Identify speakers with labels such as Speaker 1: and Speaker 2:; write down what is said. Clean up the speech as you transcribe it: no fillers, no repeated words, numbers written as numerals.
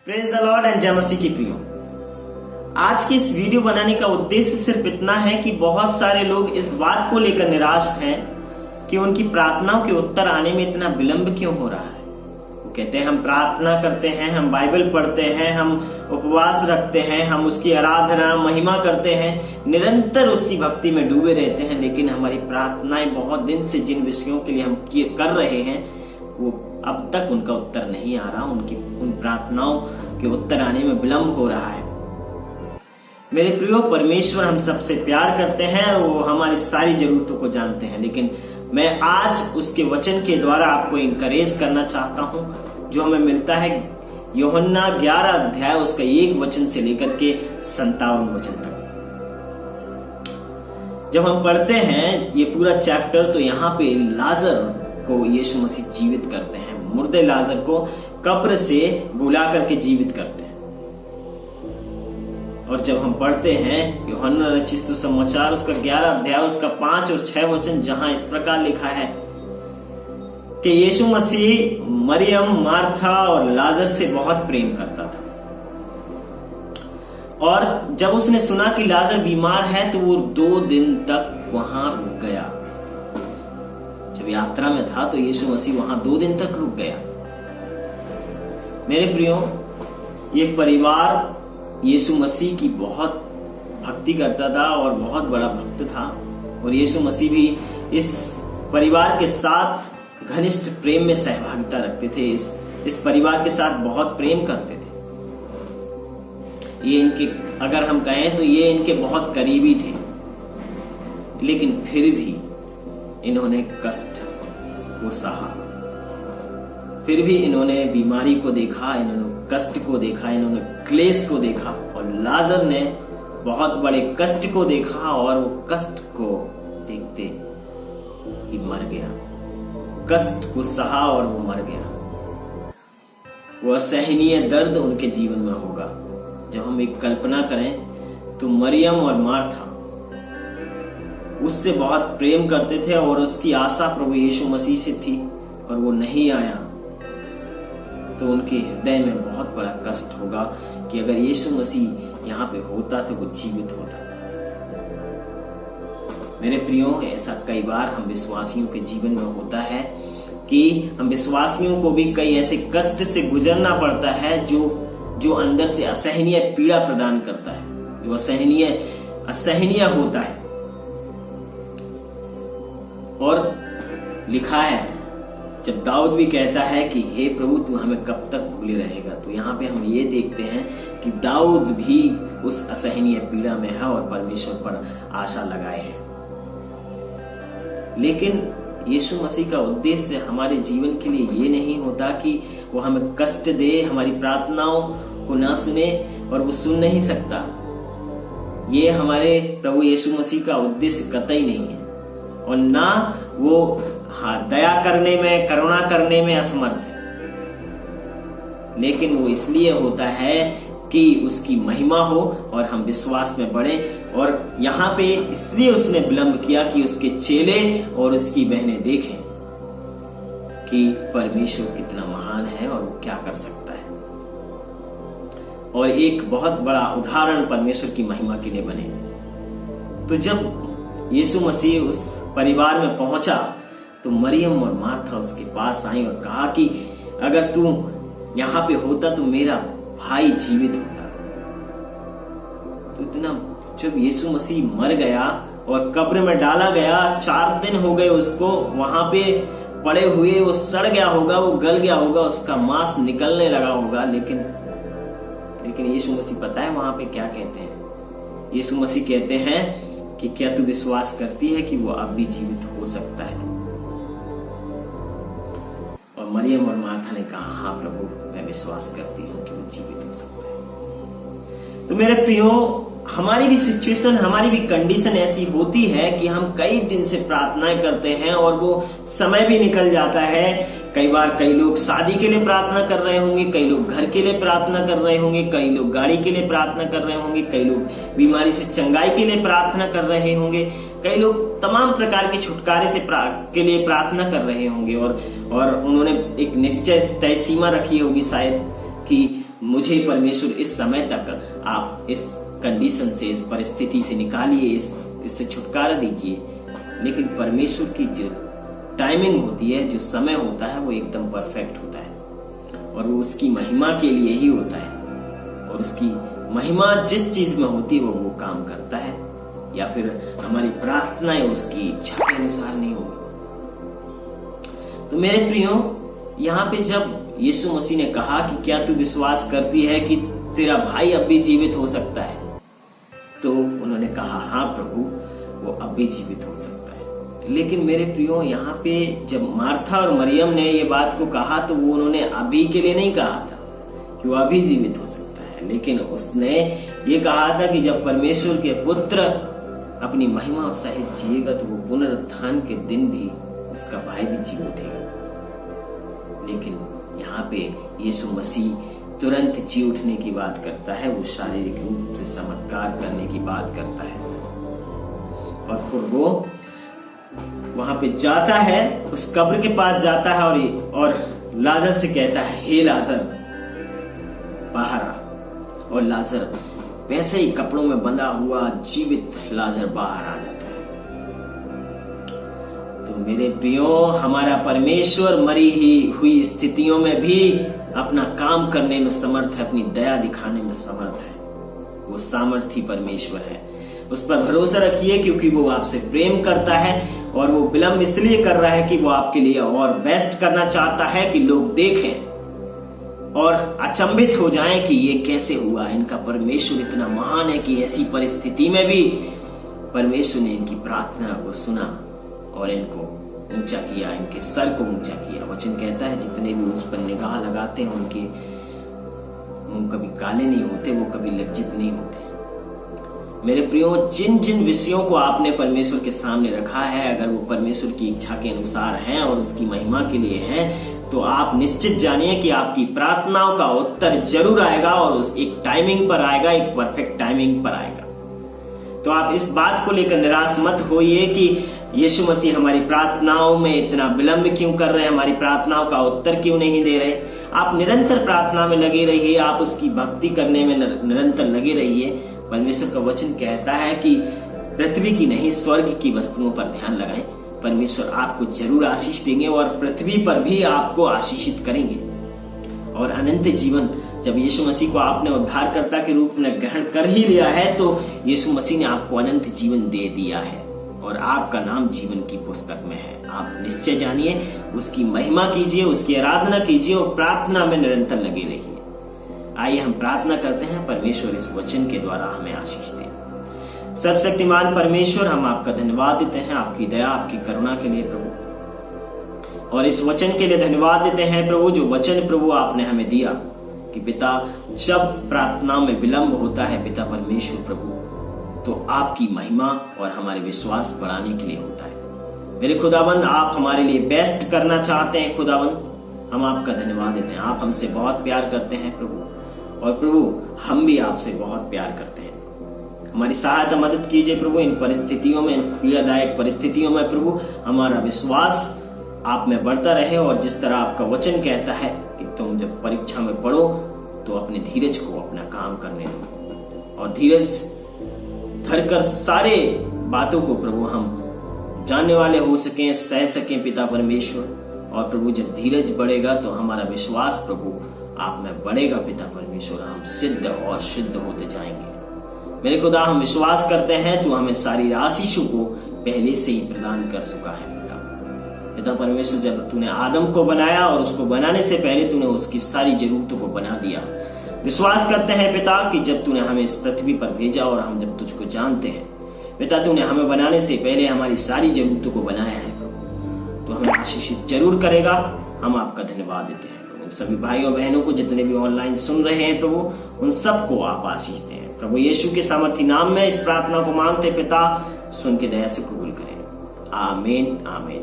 Speaker 1: Praise the Lord and जय मसीह की प्रियो। आज की इस वीडियो बनाने का उद्देश्य सिर्फ इतना है कि बहुत सारे लोग इस बात को लेकर निराश हैं कि उनकी प्रार्थनाओं के उत्तर आने में इतना विलंब क्यों हो रहा है। वो कहते हैं हम प्रार्थना करते हैं, हम बाइबल पढ़ते हैं, हम उपवास रखते हैं, हम उसकी आराधना महिमा करते हैं, निरंतर उसकी भक्ति में डूबे रहते हैं, लेकिन हमारी प्रार्थनाएं बहुत दिन से जिन विषयों के लिए हम कर रहे हैं वो अब तक उनका उत्तर नहीं आ रहा, उन प्रार्थनाओं के उत्तर आने में विलंब हो रहा है। मेरे प्रियो, परमेश्वर हम सबसे प्यार करते हैं और वो हमारी सारी जरूरतों को जानते हैं, लेकिन मैं आज उसके वचन के द्वारा आपको इंकरेज करना चाहता हूं जो हमें मिलता है यूहन्ना 11 अध्याय उसका 1 वचन से लेकर के 57 वचन तक। जब हम पढ़ते हैं ये पूरा चैप्टर तो यहाँ पे लाजर को यीशु मसीह जीवित करते हैं, मुर्दे लाजर को कब्र से बुला करके जीवित करते हैं। और जब हम पढ़ते हैं यूहन्ना रचित सुसमाचार उसका 11 अध्याय उसका 5 और 6 वचन, जहां इस प्रकार लिखा है कि यीशु मसीह मरियम, मार्था और लाजर से बहुत प्रेम करता था, और जब उसने सुना कि लाजर बीमार है तो वो 2 दिन तक वहां रुक गया। जब यात्रा में था तो यीशु मसीह वहां 2 दिन तक रुक गया। मेरे प्रियो, ये परिवार यीशु मसीह की बहुत भक्ति करता था और बहुत बड़ा भक्त था, और यीशु मसीह भी इस परिवार के साथ घनिष्ठ प्रेम में सहभागिता रखते थे, इस परिवार के साथ बहुत प्रेम करते थे। ये इनके, अगर हम कहें तो ये इनके बहुत करीबी थे, लेकिन फिर भी इन्होंने कष्ट को सहा, फिर भी इन्होंने बीमारी को देखा, इन्होंने कष्ट को देखा, इन्होंने क्लेश को देखा, और लाजर ने बहुत बड़े कष्ट को देखा और वो कष्ट को देखते ही मर गया। कष्ट को सहा और वो मर गया। वो असहनीय दर्द उनके जीवन में होगा। जब हम एक कल्पना करें तो मरियम और मार्था उससे बहुत प्रेम करते थे और उसकी आशा प्रभु यीशु मसीह से थी, और वो नहीं आया तो उनके हृदय में बहुत बड़ा कष्ट होगा कि अगर यीशु मसीह यहाँ पे होता तो वो जीवित होता। मेरे प्रियो, ऐसा कई बार हम विश्वासियों के जीवन में होता है कि हम विश्वासियों को भी कई ऐसे कष्ट से गुजरना पड़ता है जो अंदर से असहनीय पीड़ा प्रदान करता है, जो असहनीय होता है। और लिखा है, जब दाऊद भी कहता है कि हे प्रभु तू हमें कब तक भूले रहेगा, तो यहाँ पे हम ये देखते हैं कि दाऊद भी उस असहनीय पीड़ा में है और परमेश्वर पर आशा लगाए है। लेकिन यीशु मसीह का उद्देश्य हमारे जीवन के लिए ये नहीं होता कि वो हमें कष्ट दे, हमारी प्रार्थनाओं को ना सुने, और वो सुन नहीं सकता। ये हमारे प्रभु यीशु मसीह का उद्देश्य कतई नहीं है, और ना वो दया करने में, करुणा करने में असमर्थ है, लेकिन वो इसलिए होता है कि उसकी महिमा हो और हम विश्वास में बढ़े। और यहाँ पे इसलिए उसने विलंब किया कि उसके चेले और उसकी बहनें देखें कि परमेश्वर कितना महान है और वो क्या कर सकता है, और एक बहुत बड़ा उदाहरण परमेश्वर की महिमा के लिए बने। तो जब यीशु मसीह उस परिवार में पहुंचा तो मरियम और मार्था उसके पास आई और कहा कि अगर तू यहाँ पे होता तो मेरा भाई जीवित होता। तो इतना, जब यीशु मसीह मर गया और कब्र में डाला गया, 4 दिन हो गए उसको वहां पे पड़े हुए, वो सड़ गया होगा, वो गल गया होगा, उसका मांस निकलने लगा होगा, लेकिन यीशु मसीह पता है वहां पे क्या कहते हैं? यीशु मसीह कहते हैं कि क्या तू विश्वास करती है कि वो अब भी जीवित हो सकता है? और मरियम और मार्था ने कहा, हाँ प्रभु, मैं विश्वास करती हूँ कि वो जीवित हो सकता है। तो मेरे प्रियो, हमारी भी सिचुएशन, हमारी भी कंडीशन ऐसी होती है कि हम कई दिन से प्रार्थनाएं करते हैं और वो समय भी निकल जाता है। कई बार कई लोग शादी के लिए प्रार्थना कर रहे होंगे, कई लोग घर के लिए प्रार्थना कर रहे होंगे, कई लोग गाड़ी के लिए प्रार्थना कर रहे होंगे, कई लोग बीमारी से चंगाई के लिए प्रार्थना कर रहे होंगे, कई लोग तमाम प्रकार के छुटकारे से के लिए प्रार्थना कर रहे होंगे, और उन्होंने एक निश्चय तय सीमा रखी होगी शायद कि मुझे परमेश्वर इस समय तक आप इस कंडीशन से, इस परिस्थिति से निकालिए, इससे छुटकारा दीजिए। लेकिन परमेश्वर की जो टाइमिंग होती है, जो समय होता है, वो एकदम परफेक्ट होता है और वो उसकी महिमा के लिए ही होता है। और उसकी महिमा जिस चीज में होती है वो काम करता है, या फिर हमारी प्रार्थनाएं उसकी इच्छा के अनुसार नहीं होगी। तो मेरे प्रियो, यहाँ पे जब यीशु मसीह ने कहा कि क्या तू विश्वास करती है कि तेरा भाई अब भी जीवित हो सकता है, तो उन्होंने कहा हाँ प्रभु, वो अब भी जीवित हो सकता है। लेकिन मेरे प्रियो, यहाँ पे जब मार्था और मरियम ने ये बात को कहा तो वो उन्होंने अभी के लिए नहीं कहा था कि वो अभी जीवित हो सकता है, लेकिन उसने ये कहा था कि जब परमेश्वर के पुत्र अपनी महिमा सहित जिएगा तो वो पुनरुत्थान के दिन भी उसका भाई भी जी उठेगा। लेकिन यहाँ पे यीशु मसीह तुरंत जी उठने की बात करता है, वो शारीरिक रूप से चमत्कार करने की बात करता है। और फिर वो वहां पे जाता है, उस कब्र के पास जाता है और लाजर से कहता है, हे लाजर बाहर आ। और लाजर वैसे ही कपड़ों में बंधा हुआ जीवित लाजर बाहर आ जाता है। तो मेरे प्रियो, हमारा परमेश्वर मरी ही हुई स्थितियों में भी अपना काम करने में समर्थ है, अपनी दया दिखाने में समर्थ है। वो सामर्थी परमेश्वर है, उस पर भरोसा रखिए, क्योंकि वो आपसे प्रेम करता है और वो विलंब इसलिए कर रहा है कि वो आपके लिए और बेस्ट करना चाहता है, कि लोग देखें और अचंभित हो जाएं कि ये कैसे हुआ। इनका परमेश्वर इतना महान है कि ऐसी परिस्थिति में भी परमेश्वर ने इनकी प्रार्थना को सुना और इनको ऊंचा किया, इनके सर को ऊंचा किया। वचन कहता है जितने भी उस पर निगाह लगाते हैं उनके मुंह कभी काले नहीं होते, वो कभी लज्जित नहीं होते। मेरे प्रियो, जिन जिन विषयों को आपने परमेश्वर के सामने रखा है, अगर वो परमेश्वर की इच्छा के अनुसार हैं और उसकी महिमा के लिए हैं, तो आप निश्चित जानिए कि आपकी प्रार्थनाओं का उत्तर जरूर आएगा और उस एक टाइमिंग पर आएगा, एक परफेक्ट टाइमिंग पर आएगा। तो आप इस बात को लेकर निराश मत होइए कि यीशु मसीह हमारी प्रार्थनाओं में इतना विलंब क्यों कर रहे हैं, हमारी प्रार्थनाओं का उत्तर क्यों नहीं दे रहे। आप निरंतर प्रार्थना में लगे रहिए, आप उसकी भक्ति करने में निरंतर लगे रहिए। परमेश्वर का वचन कहता है कि पृथ्वी की नहीं, स्वर्ग की वस्तुओं पर ध्यान लगाएं। परमेश्वर आपको जरूर आशीष देंगे और पृथ्वी पर भी आपको आशीषित करेंगे। और अनंत जीवन, जब यीशु मसीह को आपने उद्धारकर्ता के रूप में ग्रहण कर ही लिया है, तो यीशु मसीह ने आपको अनंत जीवन दे दिया है और आपका नाम जीवन की पुस्तक में है। आप निश्चय जानिए, उसकी महिमा कीजिए, उसकी आराधना कीजिए और प्रार्थना में निरंतर लगे रहिए। आइए हम प्रार्थना करते हैं, परमेश्वर इस वचन के द्वारा हमें आशीष दे। सर्वशक्तिमान परमेश्वर, हम आपका धन्यवाद देते हैं आपकी दया, आपकी करुणा के लिए प्रभु, और इस वचन के लिए धन्यवाद देते हैं प्रभु, जो वचन प्रभु आपने हमें दिया कि पिता, जब प्रार्थना में विलंब होता है पिता परमेश्वर प्रभु, तो आपकी महिमा और हमारे विश्वास बढ़ाने के लिए होता है। मेरे खुदाबंद, आप हमारे लिए बेस्ट करना चाहते हैं खुदाबंद, हम आपका धन्यवाद देते हैं। आप हमसे बहुत प्यार करते हैं प्रभु, और प्रभु हम भी आपसे बहुत प्यार करते हैं। हमारी सहायता मदद कीजिए प्रभु, इन परिस्थितियों में, इन पीड़ादायक परिस्थितियों में प्रभु, हमारा विश्वास आप में बढ़ता रहे। और जिस तरह आपका वचन कहता है कि तुम जब परीक्षा में पढ़ो तो अपने धीरज को अपना काम करने दो, और धीरज धरकर सारे बातों को प्रभु हम जानने वाले हो सकें, सह सकें पिता परमेश्वर। और प्रभु जब धीरज बढ़ेगा तो हमारा विश्वास प्रभु आप में बढ़ेगा पिता परमेश्वर, हम सिद्ध और सिद्ध होते जाएंगे। मेरे खुदा, हम विश्वास करते हैं तू हमें सारी आशीषों को पहले से ही प्रदान कर चुका है पिता परमेश्वर। जब तूने आदम को बनाया और उसको बनाने से पहले तूने उसकी सारी जरूरतों को बना दिया। विश्वास करते हैं पिता कि जब तूने हमें इस पृथ्वी पर भेजा और हम जब तुझको जानते हैं पिता, तूने हमें बनाने से पहले हमारी सारी जरूरतों को बनाया है, तो हमें आशीषित जरूर करेगा। हम आपका धन्यवाद देते हैं प्रभु। सभी भाइयों बहनों को जितने भी ऑनलाइन सुन रहे हैं प्रभु, उन सबको आप आशीष दें प्रभु। यीशु के सामर्थी नाम में इस प्रार्थना को मांगते पिता, सुन के दया से कबूल करें। आमीन आमीन।